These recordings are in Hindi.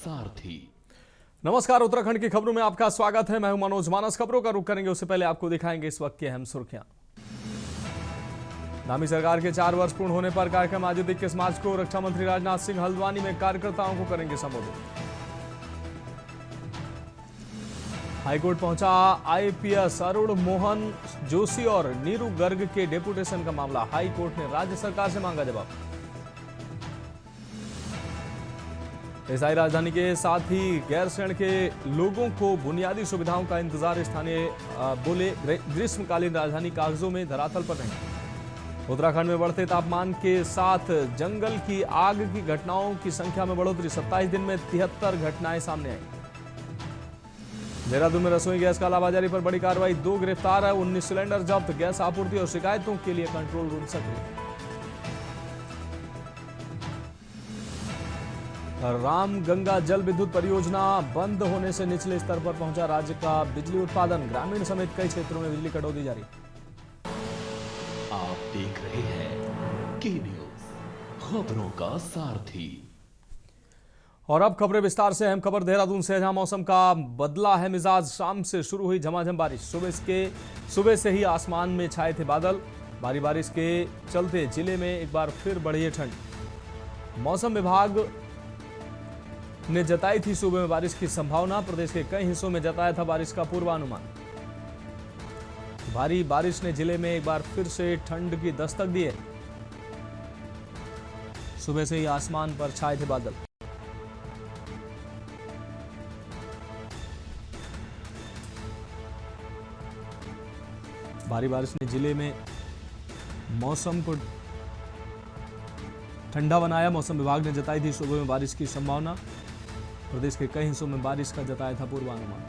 सारथी। नमस्कार, उत्तराखंड की खबरों में आपका स्वागत है। मैं हूं मनोज। मानस खबरों का रुख करेंगे उससे पहले आपको दिखाएंगे इस वक्त की अहम सुर्खियां। नामी सरकार के 4 वर्ष पूर्ण होने पर कार्यक्रम आयोजित 21 मार्च को रक्षा मंत्री राजनाथ सिंह हल्द्वानी में कार्यकर्ताओं को करेंगे संबोधित। हाईकोर्ट पहुंचा आईपीएस अरुण मोहन जोशी और नीरू गर्ग के डेपुटेशन का मामला। हाईकोर्ट ने राज्य सरकार से मांगा जवाब। ईसाई राजधानी के साथ ही गैरसैंण के लोगों को बुनियादी सुविधाओं का इंतजार। स्थानीय बोले ग्रीष्मकालीन राजधानी कागजों में धरातल पर नहीं। उत्तराखंड में बढ़ते तापमान के साथ जंगल की आग की घटनाओं की संख्या में बढ़ोतरी। 27 दिन में 73 घटनाएं सामने आई। देहरादून में रसोई गैस कालाबाजारी पर बड़ी कार्रवाई। 2 गिरफ्तार है। 19 सिलेंडर जब्त। गैस आपूर्ति और शिकायतों के लिए कंट्रोल रूम सक्रिय। राम गंगा जल विद्युत परियोजना बंद होने से निचले स्तर पर पहुंचा राज्य का बिजली उत्पादन। ग्रामीण समेत कई क्षेत्रों में बिजली कटौती जारी। आप देख रहे हैं के न्यूज, खबरों का सारथी। और अब खबरें विस्तार से। अहम खबर देहरादून से, जहां मौसम का बदला है मिजाज। शाम से शुरू हुई झमाझम बारिश। सुबह से ही आसमान में छाए थे बादल। भारी बारिश के चलते जिले में एक बार फिर बढ़ी है ठंड। मौसम विभाग ने जताई थी सुबह में बारिश की संभावना। प्रदेश के कई हिस्सों में जताया था बारिश का पूर्वानुमान। भारी बारिश ने जिले में एक बार फिर से ठंड की दस्तक दी है। सुबह से ही आसमान पर छाए थे बादल। भारी बारिश ने जिले में मौसम को ठंडा बनाया। मौसम विभाग ने जताई थी सुबह में बारिश की संभावना। प्रदेश के कई हिस्सों में बारिश का जताया था पूर्वानुमान।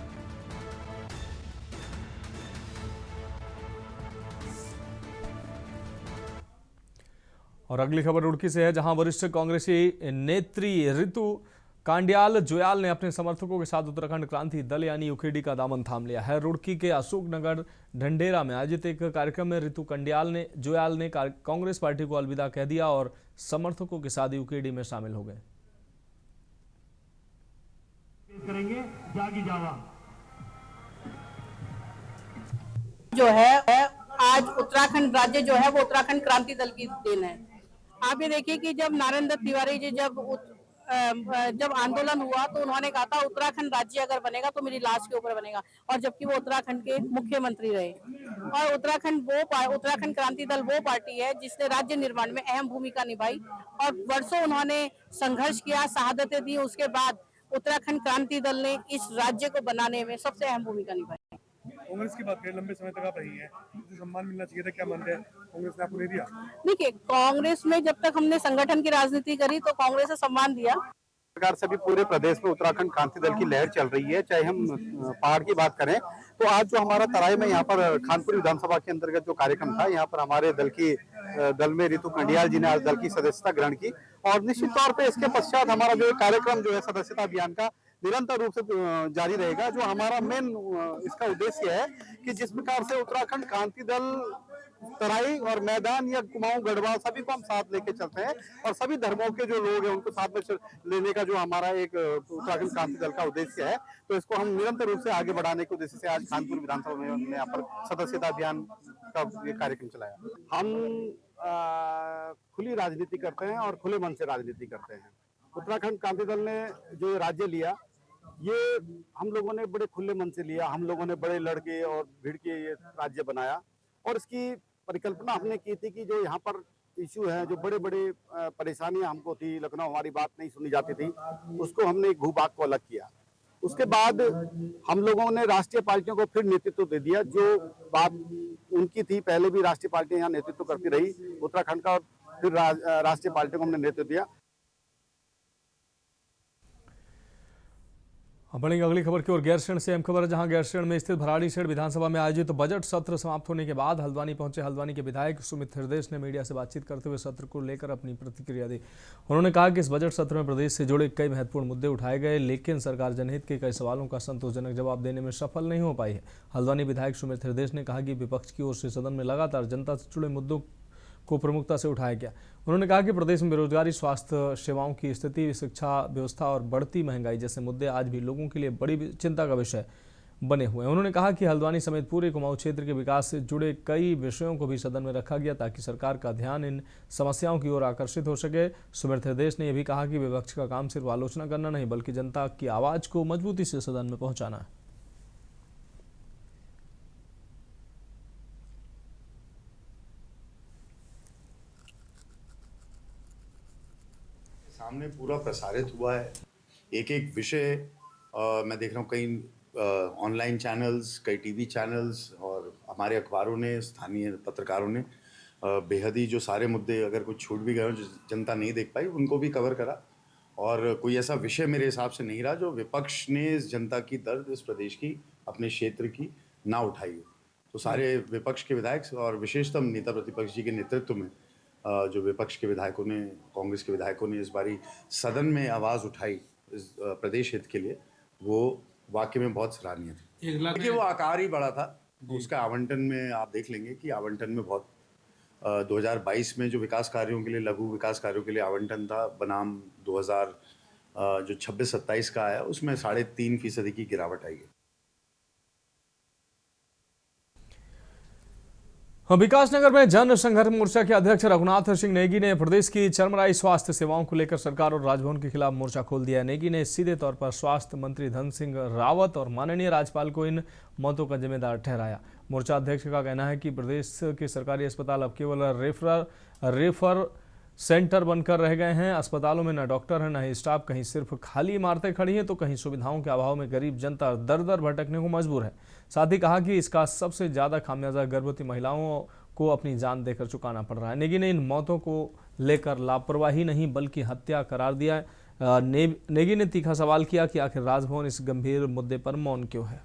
और अगली खबर रुड़की से है, जहां वरिष्ठ कांग्रेसी नेत्री रितु कांडियाल जोयाल ने अपने समर्थकों के साथ उत्तराखंड क्रांति दल यानी यूकेडी का दामन थाम लिया है। रुड़की के अशोकनगर ढंढेरा में आयोजित एक कार्यक्रम में रितु जोयाल ने कांग्रेस पार्टी को अलविदा कह दिया और समर्थकों के साथ यूकेडी में शामिल हो गए। करेंगे जागी जावा जो है आज उत्तराखंड राज्य जो है वो उत्तराखंड क्रांति दल की देन है। आप ये देखिए कि जब नारायण दत्त तिवारी जी जब आंदोलन हुआ तो उन्होंने कहा था उत्तराखंड राज्य अगर बनेगा तो मेरी लाश के ऊपर बनेगा, और जबकि वो उत्तराखंड के मुख्यमंत्री रहे। और उत्तराखंड क्रांति दल वो पार्टी है जिसने राज्य निर्माण में अहम भूमिका निभाई और वर्षों उन्होंने संघर्ष किया, शहादतें दी। उसके बाद उत्तराखंड क्रांति दल ने इस राज्य को बनाने में सबसे अहम भूमिका निभाई। कांग्रेस की बात करें, लंबे समय तक आप रही हैं, जो सम्मान मिलना चाहिए था, क्या मानते हैं कांग्रेस ने आपको नहीं दिया? देखिए, कांग्रेस में जब तक हमने संगठन की राजनीति करी तो कांग्रेस ने सम्मान दिया। सरकार से भी पूरे प्रदेश में उत्तराखंड क्रांति दल की लहर चल रही है। चाहे हम पहाड़ की बात करें तो आज जो हमारा तराई में यहाँ पर खानपुर विधानसभा के अंतर्गत जो कार्यक्रम था, यहाँ पर हमारे दल में रितु कांडियाल जी ने आज दल की सदस्यता ग्रहण की। और निश्चित तौर पे इसके पश्चात हमारा जो कार्यक्रम जो है सदस्यता अभियान का निरंतर रूप से जारी रहेगा। जो हमारा मेन इसका उद्देश्य है कि जिस प्रकार से उत्तराखंड क्रांति दल तराई और मैदान या कुमाऊं गढ़वाल सभी को हम साथ लेके चलते हैं और सभी धर्मों के जो लोग हैं उनको साथ में लेने का जो हमारा एक उत्तराखंड क्रांति दल का उद्देश्य है, तो इसको हम निरंतर रूप से आगे बढ़ाने के उद्देश्य से आज कानपुर विधानसभा में हमने यहाँ पर सदस्यता अभियान का ये कार्यक्रम चलाया। हम खुली राजनीति करते हैं और खुले मन से राजनीति करते हैं। उत्तराखंड क्रांति दल ने जो राज्य लिया, ये हम लोगों ने बड़े खुले मन से लिया। हम लोगों ने बड़े लड़के और भीड़ के ये राज्य बनाया और इसकी परिकल्पना हमने की थी कि जो यहाँ पर इश्यू है, जो बड़े बड़े परेशानियां हमको थी, लखनऊ हमारी बात नहीं सुनी जाती थी, उसको हमने भूभाग को अलग किया। उसके बाद हम लोगों ने राष्ट्रीय पार्टियों को फिर नेतृत्व दे दिया। जो बात उनकी थी, पहले भी राष्ट्रीय पार्टियां यहाँ नेतृत्व करती रही उत्तराखंड का, और फिर राष्ट्रीय पार्टियों को हमने नेतृत्व दिया। बढ़ेंगे अगली खबर की ओर। गैरसैंण से अहम खबर है, जहां गैरसैंण में स्थित भराड़ीसैंण विधानसभा में आयोजित बजट सत्र समाप्त होने के बाद हल्द्वानी पहुंचे हल्द्वानी के विधायक सुमित हृदय ने मीडिया से बातचीत करते हुए सत्र को लेकर अपनी प्रतिक्रिया दी। उन्होंने कहा कि इस बजट सत्र में प्रदेश से जुड़े कई महत्वपूर्ण मुद्दे उठाए गए, लेकिन सरकार जनहित के कई सवालों का संतोषजनक जवाब देने में सफल नहीं हो पाई है। हल्द्वानी विधायक सुमित हृदय ने कहा कि विपक्ष की ओर से सदन में लगातार जनता से जुड़े मुद्दों को प्रमुखता से उठाया गया। उन्होंने कहा कि प्रदेश में बेरोजगारी, स्वास्थ्य सेवाओं की स्थिति, शिक्षा व्यवस्था और बढ़ती महंगाई जैसे मुद्दे आज भी लोगों के लिए बड़ी चिंता का विषय बने हुए हैं। उन्होंने कहा कि हल्द्वानी समेत पूरे कुमाऊं क्षेत्र के विकास से जुड़े कई विषयों को भी सदन में रखा गया ताकि सरकार का ध्यान इन समस्याओं की ओर आकर्षित हो सके। सुमित्रा देश ने यह भी कहा कि विपक्ष का काम सिर्फ आलोचना करना नहीं बल्कि जनता की आवाज को मजबूती से सदन में पहुंचाना है। सामने पूरा प्रसारित हुआ है। एक एक विषय मैं देख रहा हूँ, कई ऑनलाइन चैनल्स, कई टीवी चैनल्स और हमारे अखबारों ने, स्थानीय पत्रकारों ने बेहद ही जो सारे मुद्दे अगर कुछ छूट भी गए जो जनता नहीं देख पाई उनको भी कवर करा। और कोई ऐसा विषय मेरे हिसाब से नहीं रहा जो विपक्ष ने इस जनता की दर्द, इस प्रदेश की, अपने क्षेत्र की ना उठाई हो। तो सारे विपक्ष के विधायक और विशेषतः नेता प्रतिपक्ष जी के नेतृत्व में जो विपक्ष के विधायकों ने, कांग्रेस के विधायकों ने इस बारी सदन में आवाज़ उठाई इस प्रदेश हित के लिए, वो वाकई में बहुत सराहनीय थी। देखिए वो आकार ही बड़ा था, उसका आवंटन में आप देख लेंगे कि आवंटन में बहुत 2022 में जो विकास कार्यों के लिए, लघु विकास कार्यों के लिए आवंटन था बनाम 2000 जो 26-27 का आया उसमें 3.5% की गिरावट आई है। विकासनगर में जन संघर्ष मोर्चा के अध्यक्ष रघुनाथ सिंह नेगी ने प्रदेश की चरमराई स्वास्थ्य सेवाओं को लेकर सरकार और राजभवन के खिलाफ मोर्चा खोल दिया है। नेगी ने सीधे तौर पर स्वास्थ्य मंत्री धन सिंह रावत और माननीय राज्यपाल को इन मौतों का जिम्मेदार ठहराया। मोर्चा अध्यक्ष का कहना है कि प्रदेश के सरकारी अस्पताल अब केवल रेफर सेंटर बनकर रह गए हैं। अस्पतालों में न डॉक्टर है, न ही स्टाफ, कहीं सिर्फ खाली इमारतें खड़ी हैं तो कहीं सुविधाओं के अभाव में गरीब जनता दर दर भटकने को मजबूर है। साथ ही कहा कि इसका सबसे ज्यादा खामियाजा गर्भवती महिलाओं को अपनी जान देकर चुकाना पड़ रहा है। नेगी ने इन मौतों को लेकर लापरवाही नहीं बल्कि हत्या करार दिया है। नेगी ने तीखा सवाल किया कि आखिर राजभवन इस गंभीर मुद्दे पर मौन क्यों है।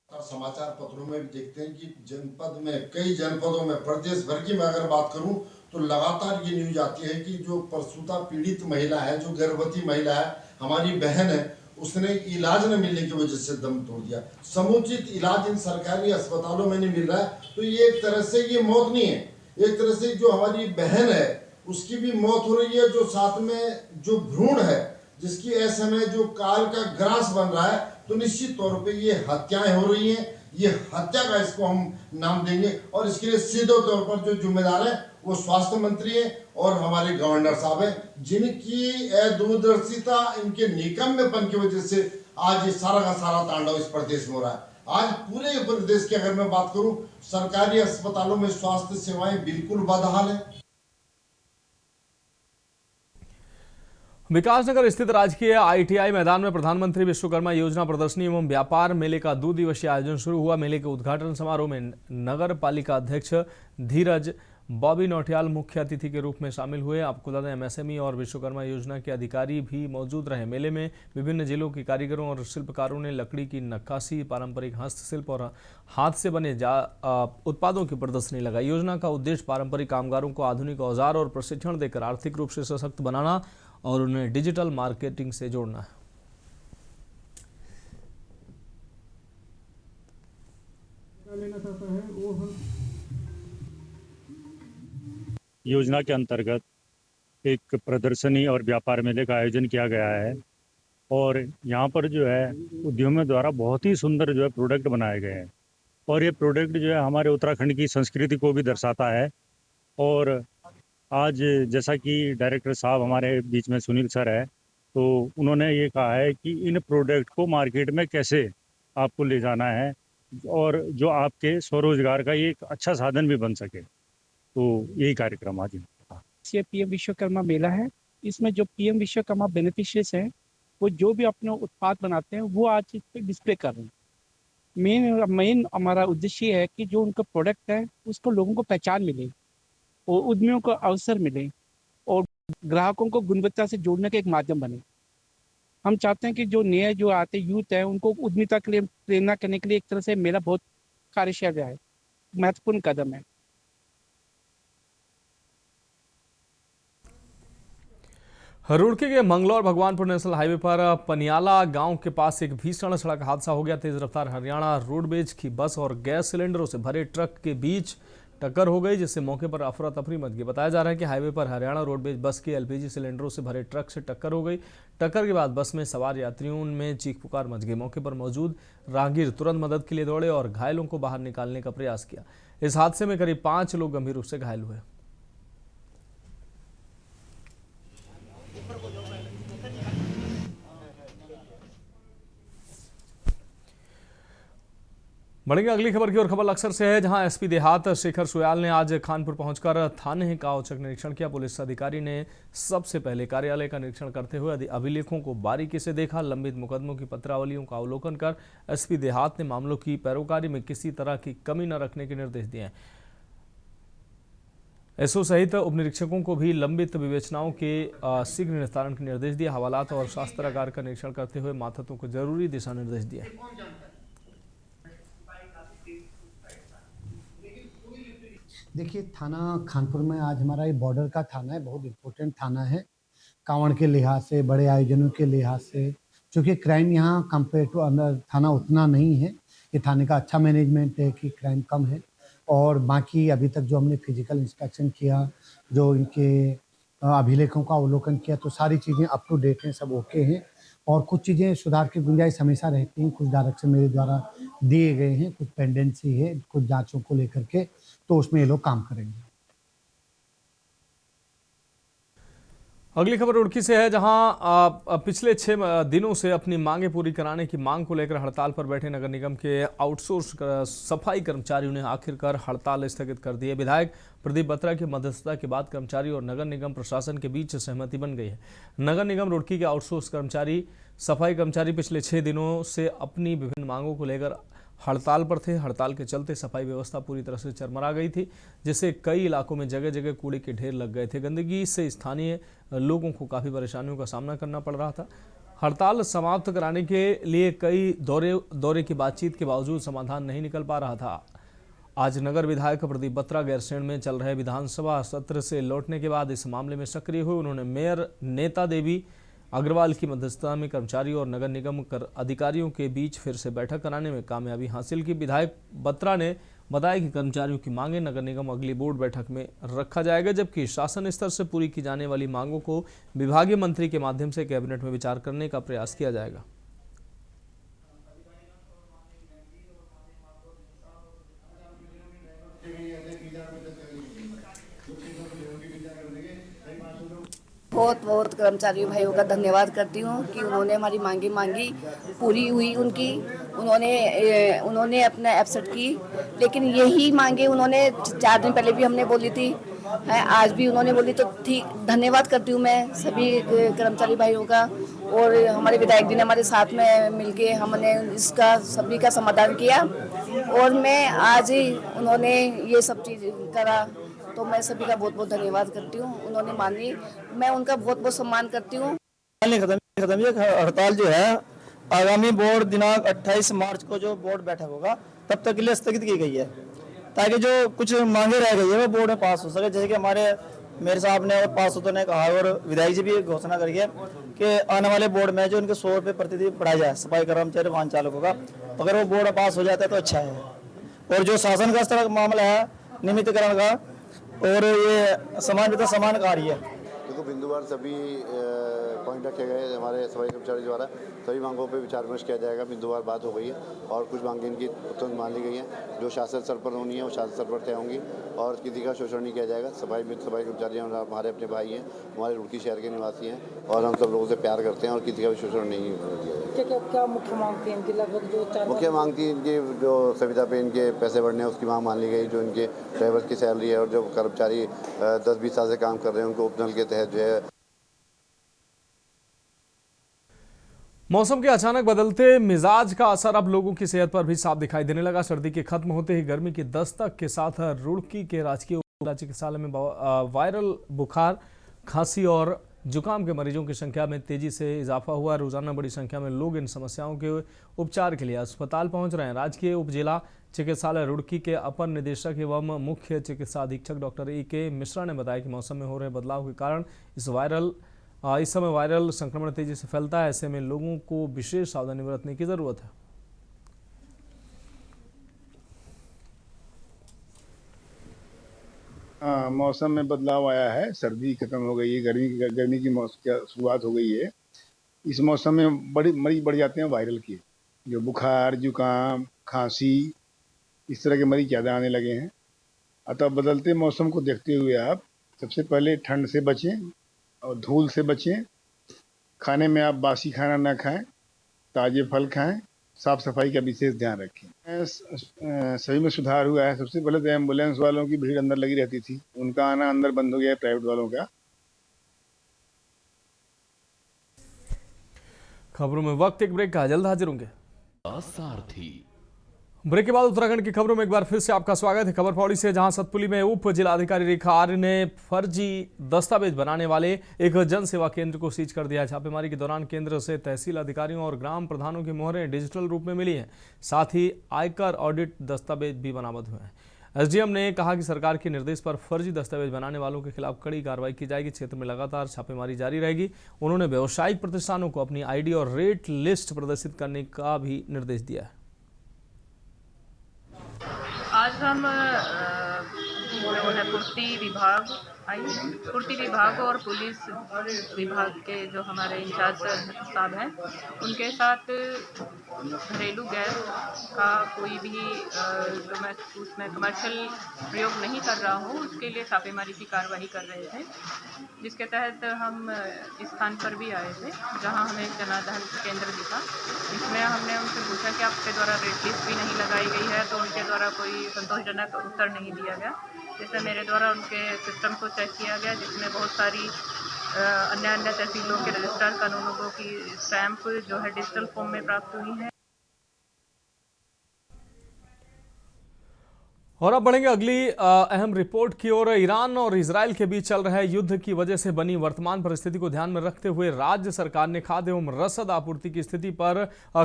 समाचार पत्रों में भी देखते हैं कि जनपद में, कई जनपदों में, प्रदेश भर की मैं अगर बात करूं तो लगातार ये न्यूज आती है कि जो प्रसूता पीड़ित महिला है, जो गर्भवती महिला है, हमारी बहन है, उसने इलाज न मिलने की वजह से दम तोड़ दिया। समुचित इलाज इन सरकारी अस्पतालों में नहीं मिल रहा है तो ये एक तरह से ये मौत नहीं है, एक तरह से जो हमारी बहन है उसकी भी मौत हो रही है। जो साथ में जो भ्रूण है जिसकी असमय जो काल का ग्रास बन रहा है, तो निश्चित तौर पे ये हत्याएं हो रही हैं। ये हत्या का इसको हम नाम देंगे और इसके लिए सीधे तौर पर जो जिम्मेदार है वो स्वास्थ्य मंत्री है और हमारे गवर्नर साहब है, जिनकी दूरदर्शिता, इनके निकम्मेपन की वजह से आज ये सारा का सारा तांडव इस प्रदेश में हो रहा है। आज पूरे प्रदेश की अगर मैं बात करूं, सरकारी अस्पतालों में स्वास्थ्य सेवाएं बिल्कुल बदहाल है। विकासनगर स्थित राजकीय आईटीआई मैदान में प्रधानमंत्री विश्वकर्मा योजना प्रदर्शनी एवं व्यापार मेले का 2 दिवसीय आयोजन शुरू हुआ। मेले के उद्घाटन समारोह में नगर पालिका अध्यक्ष धीरज बॉबी नौटियाल मुख्य अतिथि के रूप में शामिल हुए। आपको बता दें एमएसएमई और विश्वकर्मा योजना के अधिकारी भी मौजूद रहे। मेले में विभिन्न जिलों के कारीगरों और शिल्पकारों ने लकड़ी की नक्काशी, पारंपरिक हस्तशिल्प और हाथ से बने उत्पादों की प्रदर्शनी लगाई। योजना का उद्देश्य पारंपरिक कामगारों को आधुनिक औजार और प्रशिक्षण देकर आर्थिक रूप से सशक्त बनाना और उन्हें डिजिटल मार्केटिंग से जोड़ना है। योजना के अंतर्गत एक प्रदर्शनी और व्यापार मेले का आयोजन किया गया है और यहाँ पर जो है उद्यमियों द्वारा बहुत ही सुंदर जो है प्रोडक्ट बनाए गए हैं और ये प्रोडक्ट जो है हमारे उत्तराखंड की संस्कृति को भी दर्शाता है। और आज जैसा कि डायरेक्टर साहब हमारे बीच में सुनील सर है, तो उन्होंने ये कहा है कि इन प्रोडक्ट को मार्केट में कैसे आपको ले जाना है और जो आपके स्वरोजगार का ये एक अच्छा साधन भी बन सके, तो यही कार्यक्रम आज ये पीएम विश्वकर्मा मेला है। इसमें जो पीएम विश्वकर्मा बेनिफिशियरीज हैं वो जो भी अपने उत्पाद बनाते हैं वो आज इस पे डिस्प्ले कर रहे हैं। मेन हमारा उद्देश्य है कि जो उनका प्रोडक्ट है उसको लोगों को पहचान मिले और उद्यमियों को अवसर मिले और ग्राहकों को गुणवत्ता से जोड़ने का एक माध्यम बने। हम चाहते हैं कि जो नए जो आते यूथ है उनको उद्यमिता के लिए प्रेरणा करने के लिए एक तरह से मेला बहुत कार्यशील है, महत्वपूर्ण कदम है। रुड़की के मंगलौर भगवानपुर नेशनल हाईवे पर पनियाला गांव के पास एक भीषण सड़क हादसा हो गया। तेज रफ्तार हरियाणा रोडवेज की बस और गैस सिलेंडरों से भरे ट्रक के बीच टक्कर हो गई, जिससे मौके पर अफरा तफरी मच गई। बताया जा रहा है कि हाईवे पर हरियाणा रोडवेज बस की एलपीजी सिलेंडरों से भरे ट्रक से टक्कर हो गई। टक्कर के बाद बस में सवार यात्रियों में चीख पुकार मच गई। मौके पर मौजूद राहगीर तुरंत मदद के लिए दौड़े और घायलों को बाहर निकालने का प्रयास किया। इस हादसे में करीब 5 लोग गंभीर रूप से घायल हुए। बढ़ेंगे अगली खबर की ओर। खबर लक्सर से है, जहां एसपी देहात शेखर सुयाल ने आज खानपुर पहुंचकर थाने का औचक निरीक्षण किया। पुलिस अधिकारी ने सबसे पहले कार्यालय का निरीक्षण करते हुए अभिलेखों को बारीकी से देखा। लंबित मुकदमों की पत्रावलियों का अवलोकन कर एसपी देहात ने मामलों की पैरोकारी में किसी तरह की कमी न रखने के निर्देश दिए। एसओ सहित उप निरीक्षकों को भी लंबित विवेचनाओं के शीघ्र निस्तारण के निर्देश दिए। हवालात और शास्त्रागार का निरीक्षण करते हुए मातहतों को जरूरी दिशा निर्देश दिए। देखिए, थाना खानपुर में आज हमारा ये बॉर्डर का थाना है, बहुत इम्पोर्टेंट थाना है कांवड़ के लिहाज से, बड़े आयोजनों के लिहाज से। क्योंकि क्राइम यहाँ कंपेयर टू अंदर थाना उतना नहीं है। ये थाने का अच्छा मैनेजमेंट है कि क्राइम कम है। और बाकी अभी तक जो हमने फिजिकल इंस्पेक्शन किया, जो इनके अभिलेखों का अवलोकन किया, तो सारी चीज़ें अप टू डेट हैं, सब ओके हैं। और कुछ चीज़ें सुधार की गुंजाइश हमेशा रहती हैं। कुछ डायरेक्शन मेरे द्वारा दिए गए हैं, कुछ पेंडेंसी है कुछ जांचों को लेकर के, तो उसमें ये लोग काम करेंगे। अगली खबर रुड़की से है, जहां पिछले 6 दिनों से अपनी मांगे पूरी कराने की मांग को लेकर हड़ताल पर बैठे नगर निगम के आउटसोर्स सफाई कर्मचारियों ने आखिरकार हड़ताल स्थगित कर दी है। विधायक प्रदीप बत्रा की मध्यस्थता के बाद कर्मचारी और नगर निगम प्रशासन के बीच सहमति बन गई है। नगर निगम रुड़की के आउटसोर्स सफाई कर्मचारी पिछले 6 दिनों से अपनी विभिन्न मांगों को लेकर हड़ताल पर थे। हड़ताल के चलते सफाई व्यवस्था पूरी तरह से चरमरा गई थी, जिससे कई इलाकों में जगह जगह कूड़े के ढेर लग गए थे। गंदगी से स्थानीय लोगों को काफ़ी परेशानियों का सामना करना पड़ रहा था। हड़ताल समाप्त कराने के लिए कई दौरे की बातचीत के बावजूद समाधान नहीं निकल पा रहा था। आज नगर विधायक प्रदीप बत्रा गैरसैंण में चल रहे विधानसभा सत्र से लौटने के बाद इस मामले में सक्रिय हुए। उन्होंने मेयर नेता देवी अग्रवाल की मध्यस्थता में कर्मचारी और नगर निगम अधिकारियों के बीच फिर से बैठक कराने में कामयाबी हासिल की। विधायक बत्रा ने बताया कि कर्मचारियों की मांगें नगर निगम अगली बोर्ड बैठक में रखा जाएगा, जबकि शासन स्तर से पूरी की जाने वाली मांगों को विभागीय मंत्री के माध्यम से कैबिनेट में विचार करने का प्रयास किया जाएगा। बहुत कर्मचारी भाइयों का धन्यवाद करती हूँ कि उन्होंने हमारी मांगी पूरी हुई उनकी। उन्होंने अपना एब्सेंट की, लेकिन यही मांगे उन्होंने 4 दिन पहले भी हमने बोली थी, आज भी उन्होंने बोली, तो ठीक धन्यवाद करती हूँ मैं सभी कर्मचारी भाइयों का। और हमारे विधायक जी ने हमारे साथ में मिलके हमने इसका सभी का समाधान किया और मैं आज ही उन्होंने ये सब चीज़ करा, तो मैं सभी का बहुत धन्यवाद करती हूँ। उन्होंने मानी, मैं उनका बहुत सम्मान करती हूँ। हड़ताल जो है आगामी बोर्ड दिनांक 28 मार्च को जो बोर्ड बैठक होगा तब तक के लिए स्थगित की गई है, ताकि जो कुछ मांगे रह गई है वो बोर्ड में पास हो सके। जैसे कि हमारे मेयर साहब ने और पार्षदों ने कहा और विधायक जी भी घोषणा करी है कि आने वाले बोर्ड में जो उनके 100 रुपये प्रतिदिन बढ़ाया जाए सफाई कर्मचारी वाहन चालकों का, अगर वो बोर्ड पास हो जाता है तो अच्छा है। और जो शासन का स्तर का मामला है नियमितीकरण का, और ये समान कार्य है। देखो, बिंदुवार सभी पॉइंट रखे गए हमारे सफाई कर्मचारी द्वारा, सभी मांगों पे विचार विमर्श किया जाएगा। बिंदुवार बात हो गई है और कुछ मांगें इनकी तुरंत मान ली गई हैं। जो शासन स्तर पर होनी है वो शासन स्तर पर तय होंगी और किसी का शोषण नहीं किया जाएगा। सफाई कर्मचारी हमारे अपने भाई हैं, हमारे रुड़की शहर के निवासी हैं और हम सब लोगों से प्यार करते हैं और किसी का भी शोषण नहीं किया जाएगा। क्या मुख्य मांग थी इनकी? लगभग जो मुख्य मांग थी इनकी, जो संविदा पे इनके पैसे बढ़ने हैं उसकी मांग मान ली गई। जो इनके ड्राइवर की सैलरी है और जो कर्मचारी 10-20 साल से काम कर रहे हैं उनको उपनल के तहत जो है। मौसम के अचानक बदलते मिजाज का असर अब लोगों की सेहत पर भी साफ दिखाई देने लगा। सर्दी के खत्म होते ही गर्मी की दस्तक के साथ रुड़की के राजकीय चिकित्सालय में वायरल बुखार, खांसी और जुकाम के मरीजों की संख्या में तेजी से इजाफा हुआ। रोजाना बड़ी संख्या में लोग इन समस्याओं के उपचार के लिए अस्पताल पहुंच रहे हैं। राजकीय उप जिला चिकित्सालय रुड़की के अपर निदेशक एवं मुख्य चिकित्सा अधीक्षक डॉक्टर ए के मिश्रा ने बताया कि मौसम में हो रहे बदलाव के कारण इस वायरल इस समय वायरल संक्रमण तेजी से फैलता है, ऐसे में लोगों को विशेष सावधानी बरतने की जरूरत है। मौसम में बदलाव आया है, सर्दी खत्म हो गई है, गर्मी की शुरुआत हो गई है। इस मौसम में मरीज बढ़ जाते हैं वायरल के, जो बुखार, जुकाम, खांसी, इस तरह के मरीज ज़्यादा आने लगे हैं। अतः बदलते मौसम को देखते हुए आप सबसे पहले ठंड से बचें और धूल से बचें। खाने में आप बासी खाना ना खाएं, ताज़े फल खाएं, साफ सफाई का विशेष ध्यान रखें। सभी में सुधार हुआ है। सबसे पहले तो एम्बुलेंस वालों की भीड़ अंदर लगी रहती थी, उनका आना अंदर बंद हो गया है, प्राइवेट वालों का। खबरों में वक्त एक ब्रेक का, जल्द हाजिर होंगे। सारथी ब्रेक के बाद उत्तराखंड की खबरों में एक बार फिर से आपका स्वागत है। खबर पौड़ी से, जहां सतपुली में उप जिलाधिकारी रेखा आर्य ने फर्जी दस्तावेज बनाने वाले एक जन सेवा केंद्र को सीज कर दिया। छापेमारी के दौरान केंद्र से तहसील अधिकारियों और ग्राम प्रधानों की मोहरें डिजिटल रूप में मिली हैं, साथ ही आयकर ऑडिट दस्तावेज भी बरामद हुए हैं। एसडीएम ने कहा कि सरकार के निर्देश पर फर्जी दस्तावेज बनाने वालों के खिलाफ कड़ी कार्रवाई की जाएगी। क्षेत्र में लगातार छापेमारी जारी रहेगी। उन्होंने व्यावसायिक प्रतिष्ठानों को अपनी आईडी और रेट लिस्ट प्रदर्शित करने का भी निर्देश दिया है। आज हम जो है पूर्ति विभाग और पुलिस विभाग के जो हमारे इंचार्ज साहब हैं, उनके साथ घरेलू गैस का कोई भी जो मैं उसमें कमर्शियल प्रयोग नहीं कर रहा हूँ, उसके लिए छापेमारी की कार्रवाई कर रहे थे, जिसके तहत हम इस स्थान पर भी आए थे, जहाँ हमें एक जनाधान केंद्र दिखा। इसमें हमने उनसे पूछा कि आपके द्वारा रेट लिस्ट भी नहीं लगाई गई है, तो उनके द्वारा कोई संतोषजनक उत्तर नहीं दिया गया। जिसमें मेरे द्वारा उनके सिस्टम को चेक किया गया, जिसमें बहुत सारी अन्य तहसीलों के रजिस्ट्रार कानूनों की स्टैंप जो है डिजिटल फॉर्म में प्राप्त हुई है। और अब बढ़ेंगे अगली अहम रिपोर्ट की ओर। ईरान और इजराइल के बीच चल रहे युद्ध की वजह से बनी वर्तमान परिस्थिति को ध्यान में रखते हुए राज्य सरकार ने खाद्य एवं रसद आपूर्ति की स्थिति पर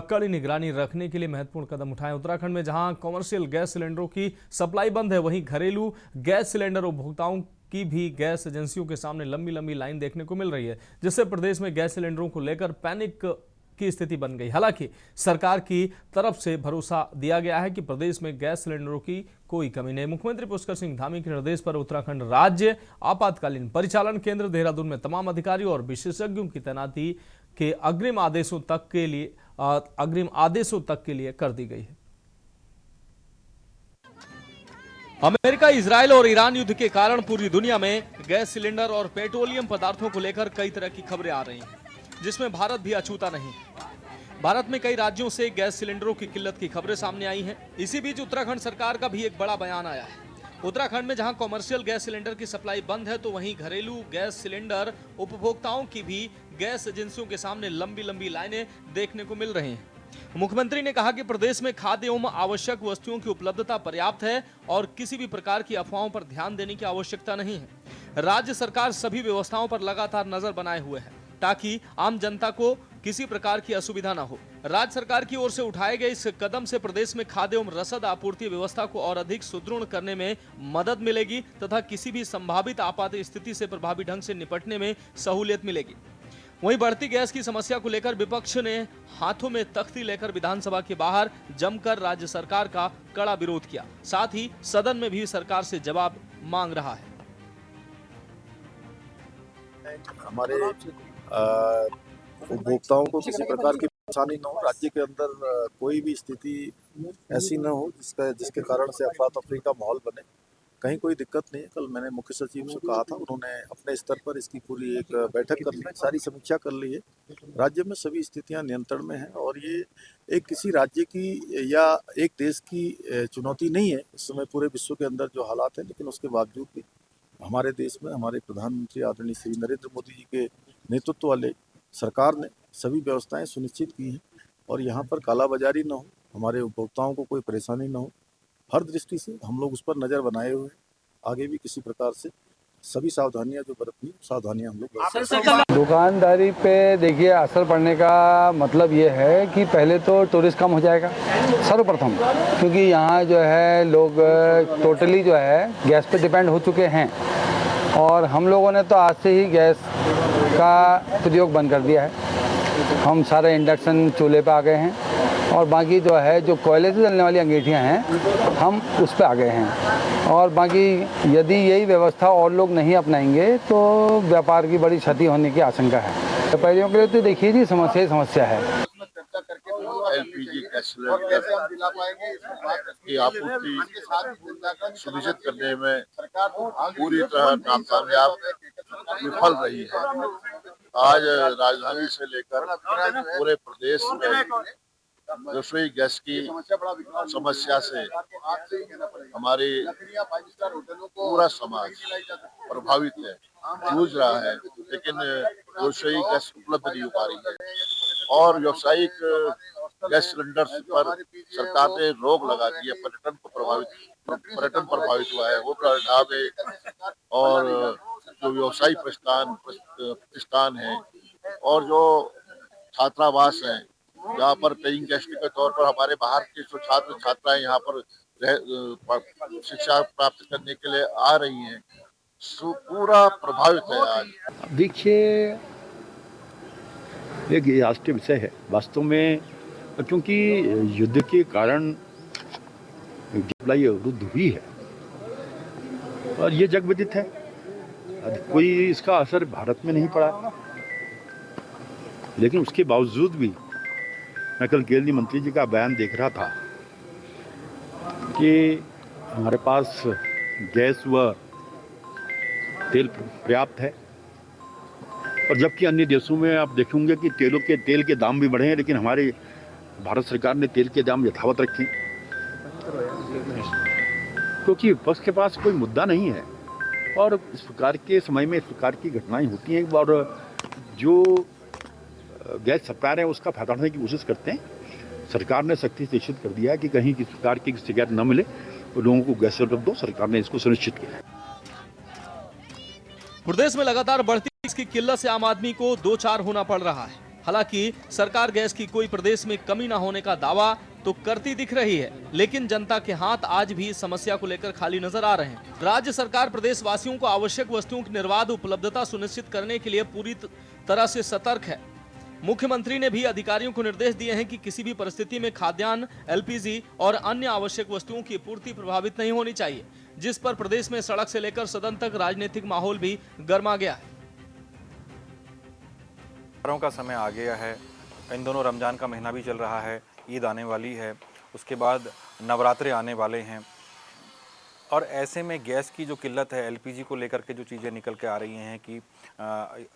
कड़ी निगरानी रखने के लिए महत्वपूर्ण कदम उठाए। उत्तराखंड में जहां कमर्शियल गैस सिलेंडरों की सप्लाई बंद है, वहीं घरेलू गैस सिलेंडर उपभोक्ताओं की भी गैस एजेंसियों के सामने लंबी लंबी लाइन देखने को मिल रही है, जिससे प्रदेश में गैस सिलेंडरों को लेकर पैनिक की स्थिति बन गई। हालांकि सरकार की तरफ से भरोसा दिया गया है कि प्रदेश में गैस सिलेंडरों की कोई कमी नहीं। मुख्यमंत्री पुष्कर सिंह धामी के निर्देश पर उत्तराखंड राज्य आपातकालीन परिचालन केंद्र देहरादून में तमाम अधिकारियों और विशेषज्ञों की तैनाती के अग्रिम आदेशों तक के लिए कर दी गई है। अमेरिका, इजराइल और ईरान युद्ध के कारण पूरी दुनिया में गैस सिलेंडर और पेट्रोलियम पदार्थों को लेकर कई तरह की खबरें आ रही हैं, जिसमें भारत भी अछूता नहीं। भारत में कई राज्यों से गैस सिलेंडरों की किल्लत की खबरें सामने आई हैं। इसी बीच उत्तराखंड सरकार का भी एक बड़ा बयान आया है। उत्तराखंड में जहां कमर्शियल गैस सिलेंडर की सप्लाई बंद है, तो वहीं घरेलू गैस सिलेंडर उपभोक्ताओं की भी गैस एजेंसियों के सामने लंबी लंबी लाइनें देखने को मिल रही हैं। मुख्यमंत्री ने कहा कि प्रदेश में खाद्य एवं आवश्यक वस्तुओं की उपलब्धता पर्याप्त है और किसी भी प्रकार की अफवाहों पर ध्यान देने की आवश्यकता नहीं है। राज्य सरकार सभी व्यवस्थाओं पर लगातार नजर बनाए हुए है, ताकि आम जनता को किसी प्रकार की असुविधा न हो। राज्य सरकार की ओर से उठाए गए इस कदम से प्रदेश में खाद्य एवं रसद आपूर्ति व्यवस्था को और अधिक सुदृढ़ करने में मदद मिलेगी तथा किसी भी संभावित आपात स्थिति से प्रभावी ढंग से निपटने में सहूलियत मिलेगी। वहीं बढ़ती गैस की समस्या को लेकर विपक्ष ने हाथों में तख्ती लेकर विधानसभा के बाहर जमकर राज्य सरकार का कड़ा विरोध किया। साथ ही सदन में भी सरकार से जवाब मांग रहा है। हमारे उपभोक्ताओं को किसी प्रकार की परेशानी न हो, राज्य के अंदर कोई भी स्थिति ऐसी न हो जिसके कारण से अफरा तफरी का माहौल बने। कहीं कोई दिक्कत नहीं है। कल मैंने मुख्य सचिव से कहा था, उन्होंने अपने स्तर पर इसकी पूरी एक बैठक कर ली, सारी समीक्षा कर ली है। राज्य में सभी स्थितियां नियंत्रण में हैं और ये एक किसी राज्य की या एक देश की चुनौती नहीं है इस समय पूरे विश्व के अंदर जो हालात है, लेकिन उसके बावजूद भी हमारे देश में हमारे प्रधानमंत्री आदरणीय श्री नरेंद्र मोदी जी के नेतृत्व वाले सरकार ने सभी व्यवस्थाएं सुनिश्चित की हैं और यहाँ पर कालाबाजारी न हो, हमारे उपभोक्ताओं को कोई परेशानी न हो, हर दृष्टि से हम लोग उस पर नज़र बनाए हुए हैं। आगे भी किसी प्रकार से सभी सावधानियां जो बरतनी सावधानियां हम लोग। दुकानदारी पे देखिए असर पड़ने का मतलब ये है कि पहले तो टूरिस्ट कम हो जाएगा सर्वप्रथम, क्योंकि यहाँ जो है लोग टोटली जो है गैस पे डिपेंड हो चुके हैं और हम लोगों ने तो आज से ही गैस का प्रयोग बंद कर दिया है। हम सारे इंडक्शन चूल्हे पे आ गए हैं और बाकी जो है जो कोयले से जलने वाली अंगीठियाँ हैं हम उस पर आ गए हैं। और बाकी यदि यही व्यवस्था और लोग नहीं अपनाएंगे तो व्यापार की बड़ी क्षति होने की आशंका है। व्यापारियों के लिए तो देखिए जी समस्या ही समस्या है। एलपीजी गैस सिलेंडर की आपूर्ति सुनिश्चित करने में पूरी तरह कामयाब विफल रही है। आज राजधानी से लेकर पूरे प्रदेश में रसोई गैस की समस्या से हमारी पूरा समाज प्रभावित है, जूझ रहा है, लेकिन रसोई गैस उपलब्ध नहीं हो पा रही है और व्यावसायिक गैस सिलेंडर पर सरकार ने रोक लगा दी है। पर्यटन प्रभावित हुआ है, होटल ढाबे और जो व्यवसायिक प्रतिष्ठान है और जो छात्रावास हैं जहाँ पर पेइंग गेस्ट के तौर पर हमारे बाहर के जो छात्र छात्राएं यहाँ पर शिक्षा प्राप्त करने के लिए आ रही हैं, पूरा प्रभावित है। आज देखिए एक राष्ट्रीय विषय है वास्तव में, क्योंकि युद्ध के कारण सप्लाई अवरुद्ध हुई है और ये जग विदित है। कोई इसका असर भारत में नहीं पड़ा, लेकिन उसके बावजूद भी मैं कल केंद्रीय मंत्री जी का बयान देख रहा था कि हमारे पास गैस व तेल पर्याप्त है और जबकि अन्य देशों में आप देखेंगे कि तेल के दाम भी बढ़े हैं, लेकिन हमारे भारत सरकार ने तेल के दाम यथावत रखे क्योंकि विपक्ष के पास कोई मुद्दा नहीं है। और इस प्रकार के समय में इस प्रकार की घटनाएं होती हैं और जो गैस सप्लायर है उसका फायदा उठाने की कोशिश करते हैं। सरकार ने सख्ती से निश्चित कर दिया है कि कहीं किसी प्रकार की शिकायत न मिले तो लोगों को गैस उपलब्ध हो। सरकार ने इसको सुनिश्चित किया है। प्रदेश में लगातार बढ़ती गैस की किल्लत से आम आदमी को दो चार होना पड़ रहा है। हालांकि सरकार गैस की कोई प्रदेश में कमी न होने का दावा तो करती दिख रही है, लेकिन जनता के हाथ आज भी इस समस्या को लेकर खाली नजर आ रहे हैं। राज्य सरकार प्रदेश वासियों को आवश्यक वस्तुओं की निर्बाध उपलब्धता सुनिश्चित करने के लिए पूरी तरह से सतर्क है। मुख्यमंत्री ने भी अधिकारियों को निर्देश दिए हैं कि किसी भी परिस्थिति में खाद्यान्न, एलपीजी और अन्य आवश्यक वस्तुओं की पूर्ति प्रभावित नहीं होनी चाहिए, जिस पर प्रदेश में सड़क से लेकर सदन तक राजनीतिक माहौल भी गर्मा गया है। का समय आ गया है, इन दोनों रमजान का महीना भी चल रहा है, ईद आने वाली है, उसके बाद नवरात्रे आने वाले हैं और ऐसे में गैस की जो किल्लत है, एलपीजी को लेकर के जो चीज़ें निकल के आ रही हैं कि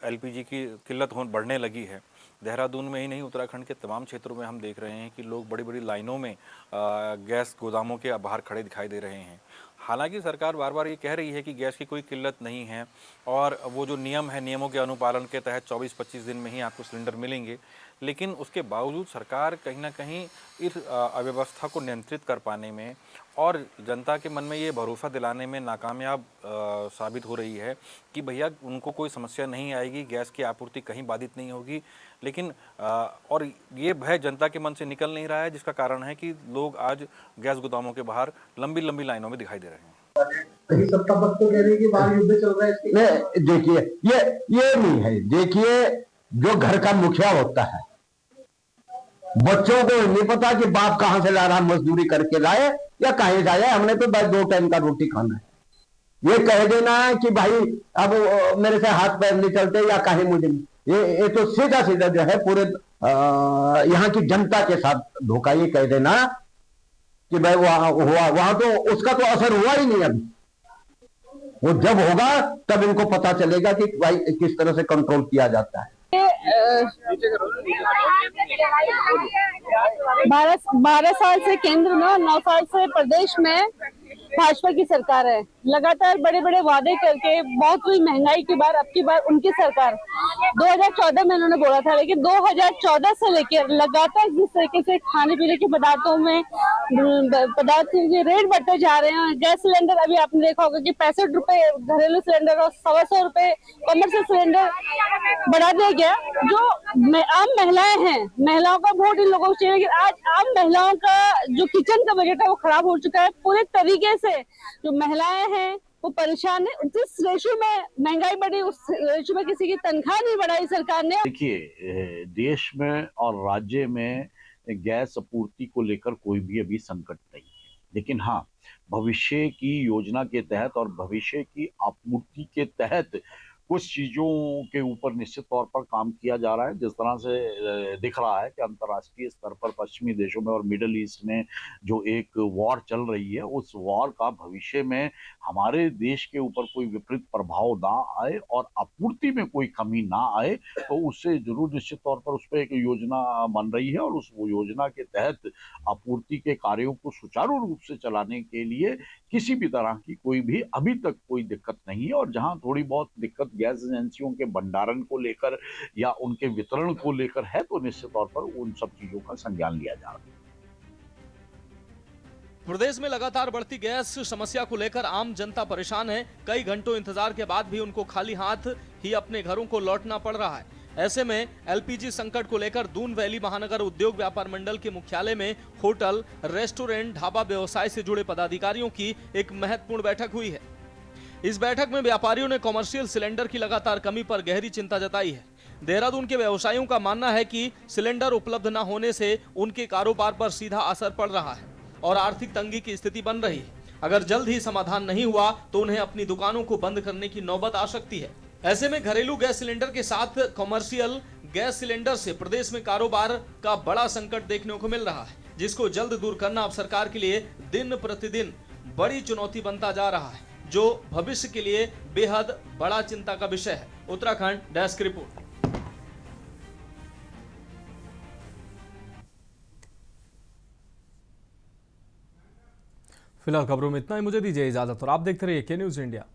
एलपीजी की किल्लत बढ़ने लगी है। देहरादून में ही नहीं, उत्तराखंड के तमाम क्षेत्रों में हम देख रहे हैं कि लोग बड़ी बड़ी लाइनों में गैस गोदामों के बाहर खड़े दिखाई दे रहे हैं। हालांकि सरकार बार बार ये कह रही है कि गैस की कोई किल्लत नहीं है और वो जो नियम है, नियमों के अनुपालन के तहत 24-25 दिन में ही आपको सिलेंडर मिलेंगे, लेकिन उसके बावजूद सरकार कहीं ना कहीं इस अव्यवस्था को नियंत्रित कर पाने में और जनता के मन में ये भरोसा दिलाने में नाकामयाब साबित हो रही है कि भैया उनको कोई समस्या नहीं आएगी, गैस की आपूर्ति कहीं बाधित नहीं होगी। लेकिन और ये भय जनता के मन से निकल नहीं रहा है, जिसका कारण है कि लोग आज गैस गोदामों के बाहर लंबी लंबी लाइनों में दिखाई दे रहे हैं। सत्ता पक्ष तो कह रही है कि बाहर युद्ध चल रहा है। नहीं, देखिए ये नहीं है। देखिए जो घर का मुखिया होता है, बच्चों को नहीं पता कि बाप कहां से ला रहा, मजदूरी करके लाए या कहीं जाए, हमने तो बस 2 टाइम का रोटी खाना है। ये कह देना है कि भाई अब मेरे से हाथ पैर नहीं चलते या कहीं मुझे, ये तो सीधा सीधा जो है पूरे यहाँ की जनता के साथ धोखा। ये कह देना कि भाई वहां तो उसका तो असर हुआ ही नहीं अभी, वो जब होगा तब इनको पता चलेगा कि भाई किस तरह से कंट्रोल किया जाता है। 12 साल से केंद्र में और 9 साल से प्रदेश में भाजपा की सरकार है। लगातार बड़े बड़े वादे करके बहुत हुई महंगाई की बार, अब की बार उनकी सरकार 2014 में उन्होंने बोला था, लेकिन 2014 से लेकर लगातार जिस तरीके से खाने पीने के पदार्थ के रेट बढ़ते जा रहे हैं। गैस सिलेंडर अभी आपने देखा होगा कि 65 रुपए घरेलू सिलेंडर और 125 रुपए कमर्शियल सिलेंडर बढ़ा दिया गया। जो आम महिलाएं हैं, महिलाओं का वोट इन लोगों को चाहिए, लेकिन आज आम महिलाओं का जो किचन का बजट है वो खराब हो चुका है। पूरे तरीके से जो महिलाएं हैं वो परेशान है। जिस रेशो में महंगाई बढ़ी उस रेशो में किसी की तनख्वाह नहीं बढ़ाई सरकार ने। देखिए, देश में और राज्य में गैस आपूर्ति को लेकर कोई भी अभी संकट नहीं है, लेकिन हाँ, भविष्य की योजना के तहत और भविष्य की आपूर्ति के तहत कुछ चीजों के ऊपर निश्चित तौर पर काम किया जा रहा है। जिस तरह से दिख रहा है कि अंतर्राष्ट्रीय स्तर पर पश्चिमी देशों में और मिडल ईस्ट में जो एक वॉर चल रही है, उस वॉर का भविष्य में हमारे देश के ऊपर कोई विपरीत प्रभाव ना आए और आपूर्ति में कोई कमी ना आए, तो उससे जरूर निश्चित तौर पर उस पर एक योजना बन रही है और उस योजना के तहत आपूर्ति के कार्यों को सुचारू रूप से चलाने के लिए किसी भी तरह की कोई भी अभी तक कोई दिक्कत नहीं है। और जहां थोड़ी बहुत दिक्कत गैस एजेंसियों के भंडारण को लेकर या उनके वितरण को लेकर है, तो निश्चित तौर पर उन सब चीजों का संज्ञान लिया जा रहा है। प्रदेश में लगातार बढ़ती गैस समस्या को लेकर आम जनता परेशान है। कई घंटों इंतजार के बाद भी उनको खाली हाथ ही अपने घरों को लौटना पड़ रहा है। ऐसे में एलपीजी संकट को लेकर दून वैली महानगर उद्योग व्यापार मंडल के मुख्यालय में होटल, रेस्टोरेंट, ढाबा व्यवसाय से जुड़े पदाधिकारियों की एक महत्वपूर्ण बैठक हुई है। इस बैठक में व्यापारियों ने कॉमर्शियल सिलेंडर की लगातार कमी पर गहरी चिंता जताई है। देहरादून के व्यवसायियों का मानना है कि सिलेंडर उपलब्ध न होने से उनके कारोबार पर सीधा असर पड़ रहा है और आर्थिक तंगी की स्थिति बन रही है। अगर जल्द ही समाधान नहीं हुआ तो उन्हें अपनी दुकानों को बंद करने की नौबत आ सकती है। ऐसे में घरेलू गैस सिलेंडर के साथ कॉमर्शियल गैस सिलेंडर से प्रदेश में कारोबार का बड़ा संकट देखने को मिल रहा है, जिसको जल्द दूर करना अब सरकार के लिए दिन प्रतिदिन बड़ी चुनौती बनता जा रहा है, जो भविष्य के लिए बेहद बड़ा चिंता का विषय है। Uttarakhand desk report. फिलहाल खबरों में इतना ही। मुझे दीजिए इजाजत और आप देखते रहिए के न्यूज़ इंडिया।